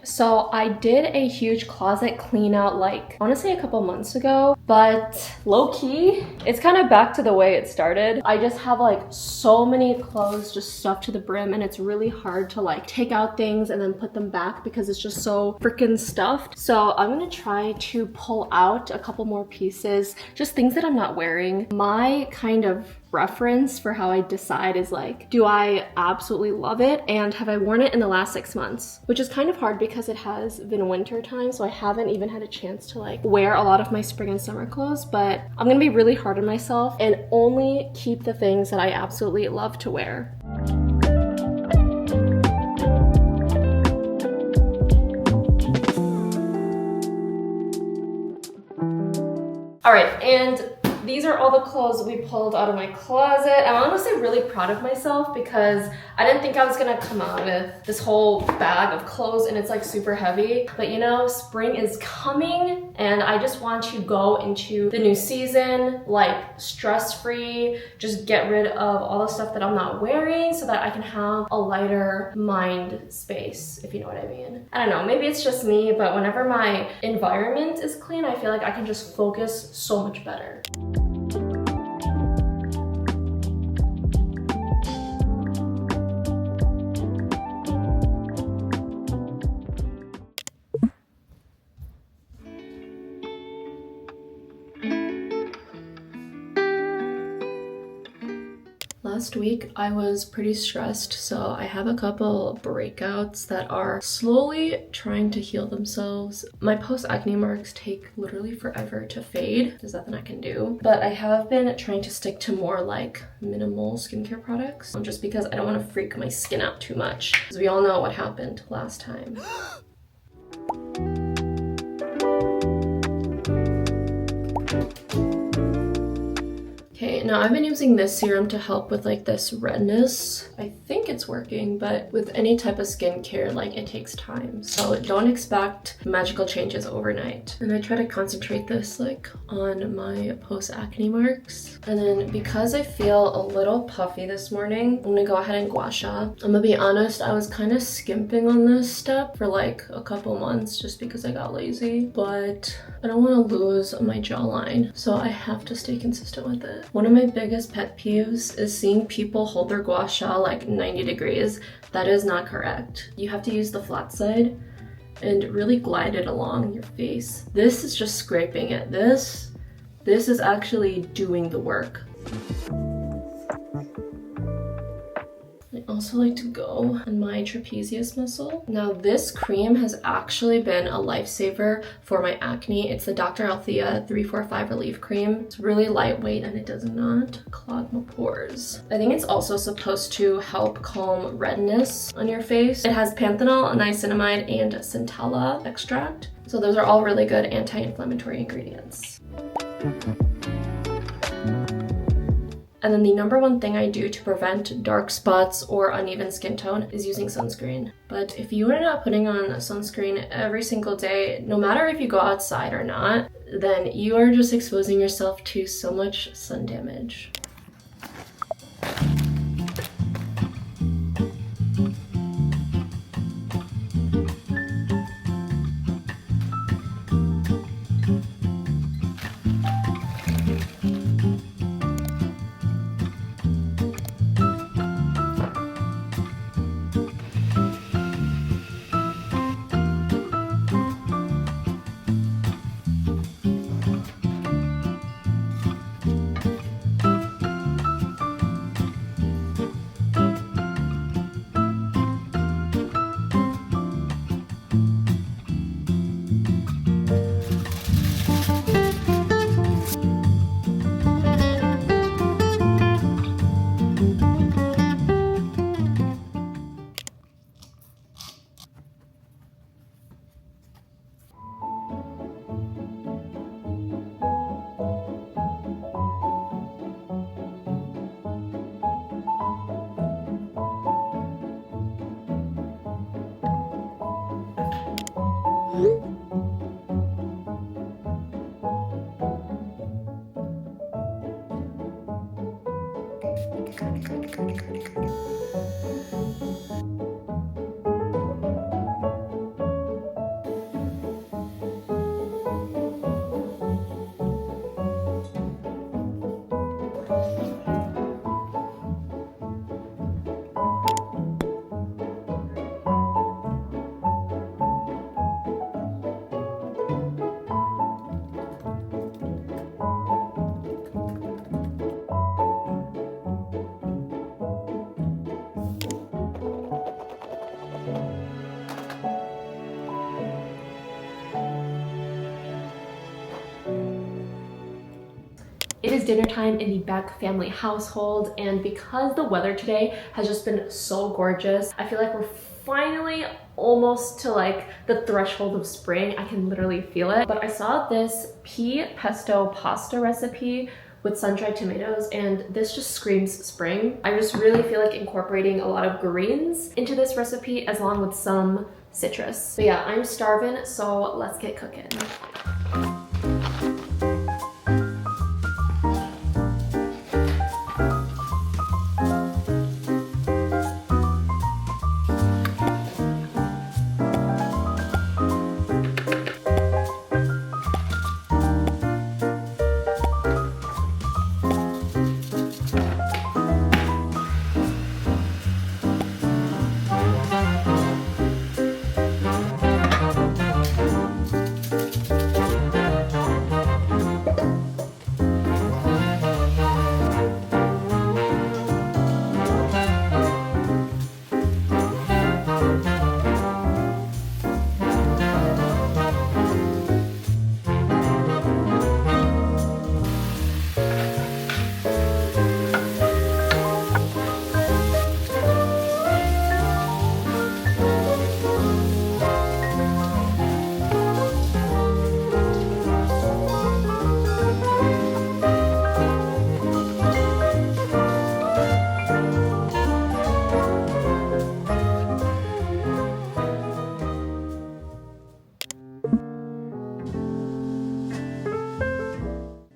So I did a huge closet clean out like honestly a couple months ago, but low-key, it's kind of back to the way it started. I just have like so many clothes just stuffed to the brim, and it's really hard to like take out things and then put them back because it's just so freaking stuffed. So I'm gonna try to pull out a couple more pieces, just things that I'm not wearing. My kind of reference for how I decide is like, do I absolutely love it and have I worn it in the last 6 months? Which is kind of hard because it has been winter time, so I haven't even had a chance to like wear a lot of my spring and summer clothes, but I'm gonna be really hard on myself and only keep the things that I absolutely love to wear. All right, and these are all the clothes we pulled out of my closet. I'm honestly really proud of myself because I didn't think I was gonna come out with this whole bag of clothes and it's like super heavy. But you know, spring is coming and I just want to go into the new season like stress-free, just get rid of all the stuff that I'm not wearing so that I can have a lighter mind space, if you know what I mean. I don't know, maybe it's just me, but whenever my environment is clean, I feel like I can just focus so much better. Last week I was pretty stressed, so I have a couple breakouts that are slowly trying to heal themselves. My post-acne marks take literally forever to fade. There's nothing I can do. But I have been trying to stick to more like minimal skincare products just because I don't want to freak my skin out too much. Because we all know what happened last time. Okay, now I've been using this serum to help with like this redness. I think it's working, but with any type of skincare, like it takes time. So don't expect magical changes overnight. And I try to concentrate this like on my post-acne marks. And then because I feel a little puffy this morning, I'm gonna go ahead and gua sha. I'm gonna be honest, I was kind of skimping on this step for like a couple months just because I got lazy, but I don't want to lose my jawline, so I have to stay consistent with it. One of my biggest pet peeves is seeing people hold their gua sha like 90 degrees. That is not correct. You have to use the flat side and really glide it along your face. This is just scraping it. This is actually doing the work. I also like to go on my trapezius muscle. Now this cream has actually been a lifesaver for my acne. It's the Dr. Althea 345 Relief Cream. It's really lightweight and it does not clog my pores. I think it's also supposed to help calm redness on your face. It has panthenol, niacinamide, and centella extract. So those are all really good anti-inflammatory ingredients. And then the number one thing I do to prevent dark spots or uneven skin tone is using sunscreen. But if you are not putting on sunscreen every single day, no matter if you go outside or not, then you are just exposing yourself to so much sun damage. It is dinner time in the Beck family household, and because the weather today has just been so gorgeous, I feel like we're finally almost to like the threshold of spring. I can literally feel it. But I saw this pea pesto pasta recipe with sun-dried tomatoes, and this just screams spring. I just really feel like incorporating a lot of greens into this recipe as long with some citrus. But yeah, I'm starving, so let's get cooking.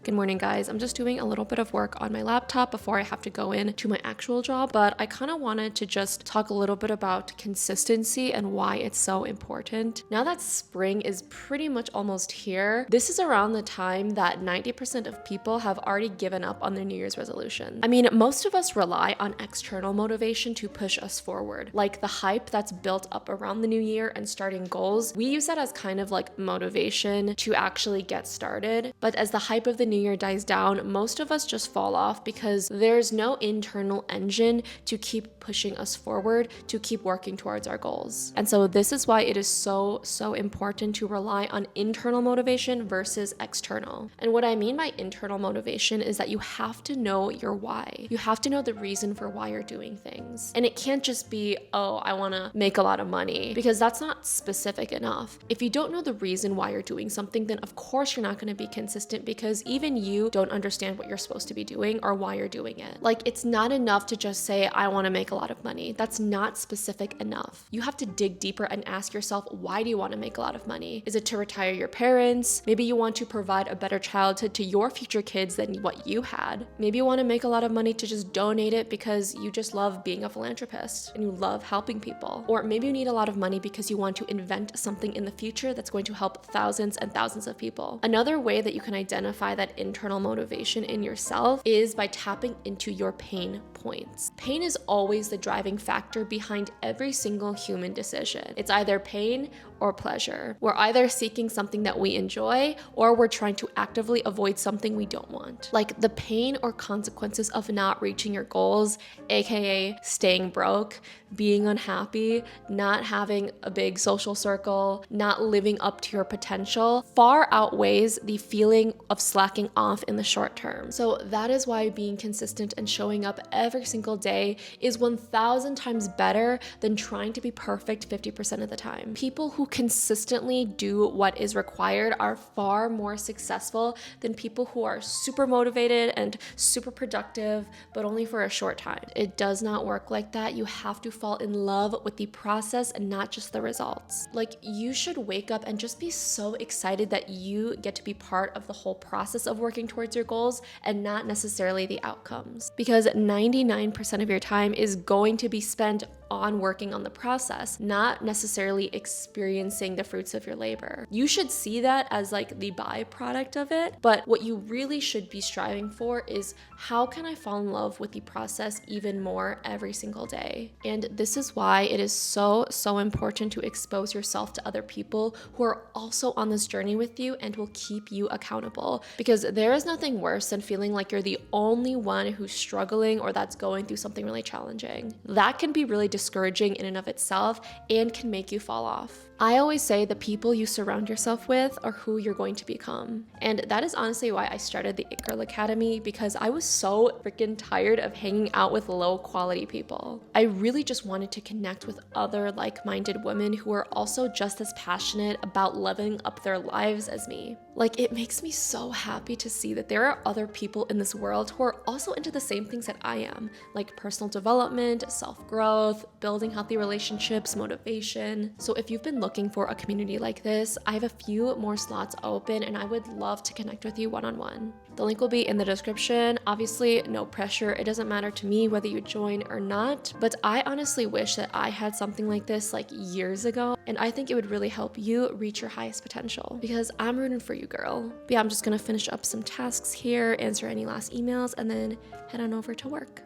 Good morning, guys. I'm just doing a little bit of work on my laptop before I have to go in to my actual job, but I kind of wanted to just talk a little bit about consistency and why it's so important. Now that spring is pretty much almost here, this is around the time that 90% of people have already given up on their New Year's resolution. I mean, most of us rely on external motivation to push us forward, like the hype that's built up around the new year and starting goals. We use that as kind of like motivation to actually get started, but as the hype of the new year dies down, most of us just fall off because there's no internal engine to keep pushing us forward, to keep working towards our goals. And so this is why it is so important to rely on internal motivation versus external. And what I mean by internal motivation is that you have to know your why. You have to know the reason for why you're doing things. And it can't just be, oh, I want to make a lot of money, because that's not specific enough. If you don't know the reason why you're doing something, then of course you're not going to be consistent, because even you don't understand what you're supposed to be doing or why you're doing it. Like, it's not enough to just say, I want to make a lot of money. That's not specific enough. You have to dig deeper and ask yourself, why do you want to make a lot of money? Is it to retire your parents? Maybe you want to provide a better childhood to your future kids than what you had. Maybe you want to make a lot of money to just donate it because you just love being a philanthropist and you love helping people. Or maybe you need a lot of money because you want to invent something in the future that's going to help thousands and thousands of people. Another way that you can identify that internal motivation in yourself is by tapping into your pain points. Pain is always the driving factor behind every single human decision. It's either pain or pleasure. We're either seeking something that we enjoy, or we're trying to actively avoid something we don't want. Like the pain or consequences of not reaching your goals, aka staying broke, being unhappy, not having a big social circle, not living up to your potential, far outweighs the feeling of slacking off in the short term. So that is why being consistent and showing up every single day is 1,000 times better than trying to be perfect 50% of the time. People who consistently do what is required are far more successful than people who are super motivated and super productive, but only for a short time. It does not work like that. You have to fall in love with the process and not just the results. Like, you should wake up and just be so excited that you get to be part of the whole process of of working towards your goals and not necessarily the outcomes. Because 99% of your time is going to be spent on working on the process, not necessarily experiencing the fruits of your labor. You should see that as like the byproduct of it, but what you really should be striving for is how can I fall in love with the process even more every single day? And this is why it is so important to expose yourself to other people who are also on this journey with you and will keep you accountable, because there is nothing worse than feeling like you're the only one who's struggling or that's going through something really challenging. That can be really discouraging in and of itself and can make you fall off. I always say the people you surround yourself with are who you're going to become. And that is honestly why I started the It Girl Academy, because I was so freaking tired of hanging out with low quality people. I really just wanted to connect with other like-minded women who are also just as passionate about leveling up their lives as me. Like, it makes me so happy to see that there are other people in this world who are also into the same things that I am, like personal development, self-growth, building healthy relationships, motivation. So if you've been looking for a community like this, I have a few more slots open and I would love to connect with you one-on-one. The link will be in the description. Obviously, no pressure. It doesn't matter to me whether you join or not, but I honestly wish that I had something like this like years ago, and I think it would really help you reach your highest potential, because I'm rooting for you, girl. But yeah, I'm just gonna finish up some tasks here, answer any last emails, and then head on over to work.